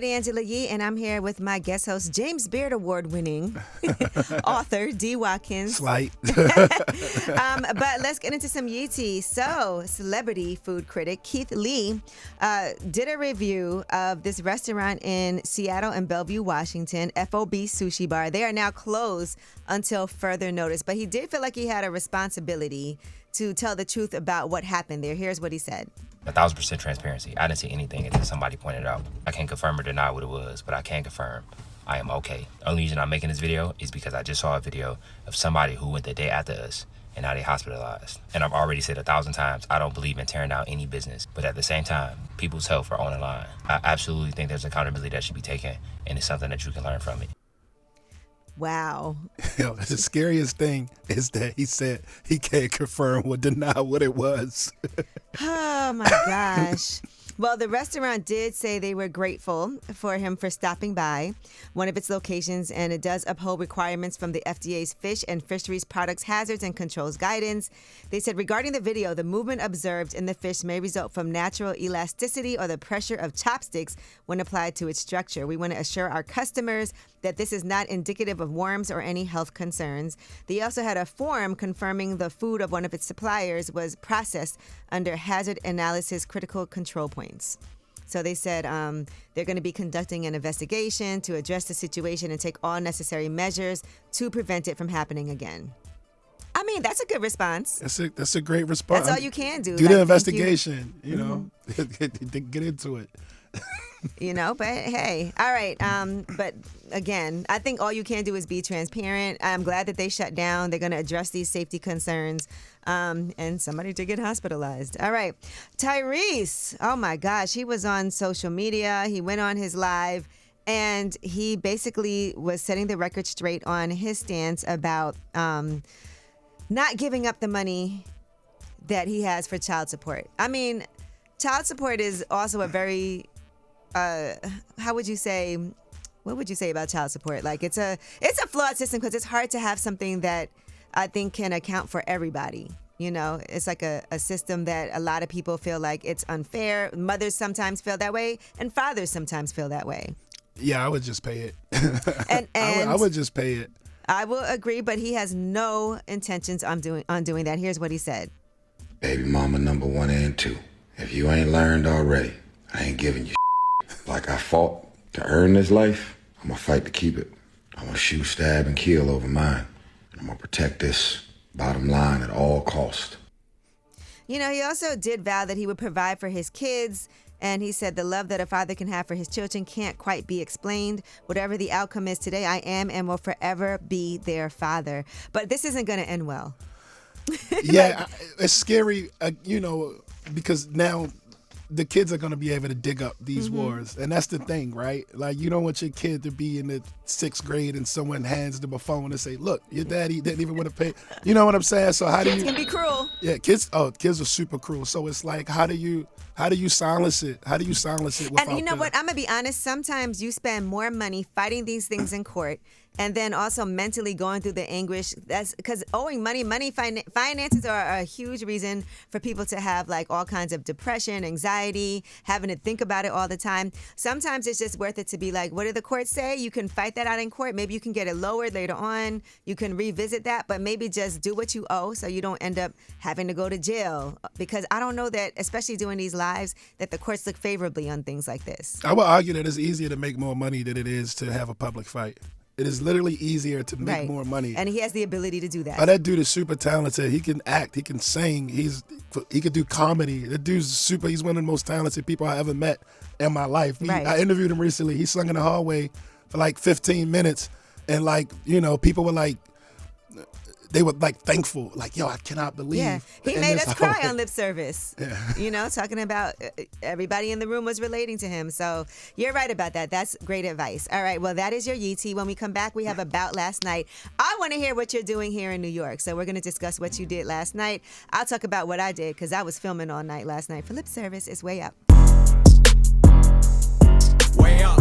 with Angela Yee, and I'm here with my guest host, James Beard Award-winning author, D. Watkins. Slight. But let's get into some Yee tea. So, celebrity food critic Keith Lee did a review of this restaurant in Seattle and Bellevue, Washington, FOB Sushi Bar. They are now closed until further notice, but he did feel like he had a responsibility to tell the truth about what happened there. Here's what he said. 1,000% transparency. I didn't see anything until somebody pointed it out. I can't confirm or deny what it was, but I can confirm I am okay. The only reason I'm making this video is because I just saw a video of somebody who went the day after us and now they hospitalized. And I've already said 1,000 times, I don't believe in tearing down any business. But at the same time, people's health are on the line. I absolutely think there's accountability that should be taken, and it's something that you can learn from it. Wow. The scariest thing is that he said he can't confirm or deny what it was. Oh, my gosh. Well, the restaurant did say they were grateful for him for stopping by one of its locations, and it does uphold requirements from the FDA's Fish and Fisheries Products Hazards and Controls Guidance. They said regarding the video, the movement observed in the fish may result from natural elasticity or the pressure of chopsticks when applied to its structure. We want to assure our customers that this is not indicative of worms or any health concerns. They also had a form confirming the food of one of its suppliers was processed under hazard analysis critical control points. So they said they're going to be conducting an investigation to address the situation and take all necessary measures to prevent it from happening again. I mean, that's a good response. That's a great response. That's all you can do. Do the investigation, you know, get into it. You know, but hey, all right. But again, I think all you can do is be transparent. I'm glad that they shut down. They're going to address these safety concerns. And somebody did get hospitalized. All right. Tyrese. Oh, my gosh. He was on social media. He went on his live, and he basically was setting the record straight on his stance about not giving up the money that he has for child support. I mean, child support is also a very how would you say? What would you say about child support? Like it's a flawed system because it's hard to have something that I think can account for everybody. You know, it's like a system that a lot of people feel like it's unfair. Mothers sometimes feel that way, and fathers sometimes feel that way. Yeah, I would just pay it. And I would just pay it. I will agree, but he has no intentions on doing that. Here's what he said. Baby mama number 1 and 2. If you ain't learned already, I ain't giving you like I fought to earn this life. I'm gonna fight to keep it. I'm gonna shoot, stab, and kill over mine. I'm gonna protect this bottom line at all costs. You know, he also did vow that he would provide for his kids. And he said the love that a father can have for his children can't quite be explained. Whatever the outcome is today, I am and will forever be their father. But this isn't going to end well. Yeah, it's scary, you know, because now the kids are going to be able to dig up these wars. And that's the thing, right? Like, you don't want your kid to be in the 6th grade and someone hands them a phone and say, look, your daddy didn't even want to pay. You know what I'm saying? So how do you... Kids can be cruel. Yeah, kids are super cruel. So it's like, how do you silence it? How do you silence it? And you know what? I'm going to be honest. Sometimes you spend more money fighting these things in court and then also mentally going through the anguish. That's because owing money, finances are a huge reason for people to have like all kinds of depression, anxiety, having to think about it all the time. Sometimes it's just worth it to be like, what did the court say? You can fight that out in court. Maybe you can get it lowered later on. You can revisit that, but maybe just do what you owe so you don't end up having to go to jail. Because I don't know that, especially doing these lives, that the courts look favorably on things like this. I would argue that it's easier to make more money than it is to have a public fight. It is literally easier to make more money. And he has the ability to do that. Oh, that dude is super talented. He can act. He can sing. He could do comedy. That dude's super. He's one of the most talented people I ever met in my life. I interviewed him recently. He sung in the hallway for like 15 minutes. And like, you know, people were like, they were like thankful, like, yo, I cannot believe. Yeah, he made us cry on lip service. Yeah. You know, talking about everybody in the room was relating to him. So you're right about that. That's great advice. All right, well, that is your Yee tea. When we come back, we have About Last Night. I want to hear what you're doing here in New York. So we're going to discuss what you did last night. I'll talk about what I did because I was filming all night last night for lip service. It's way up. Way up.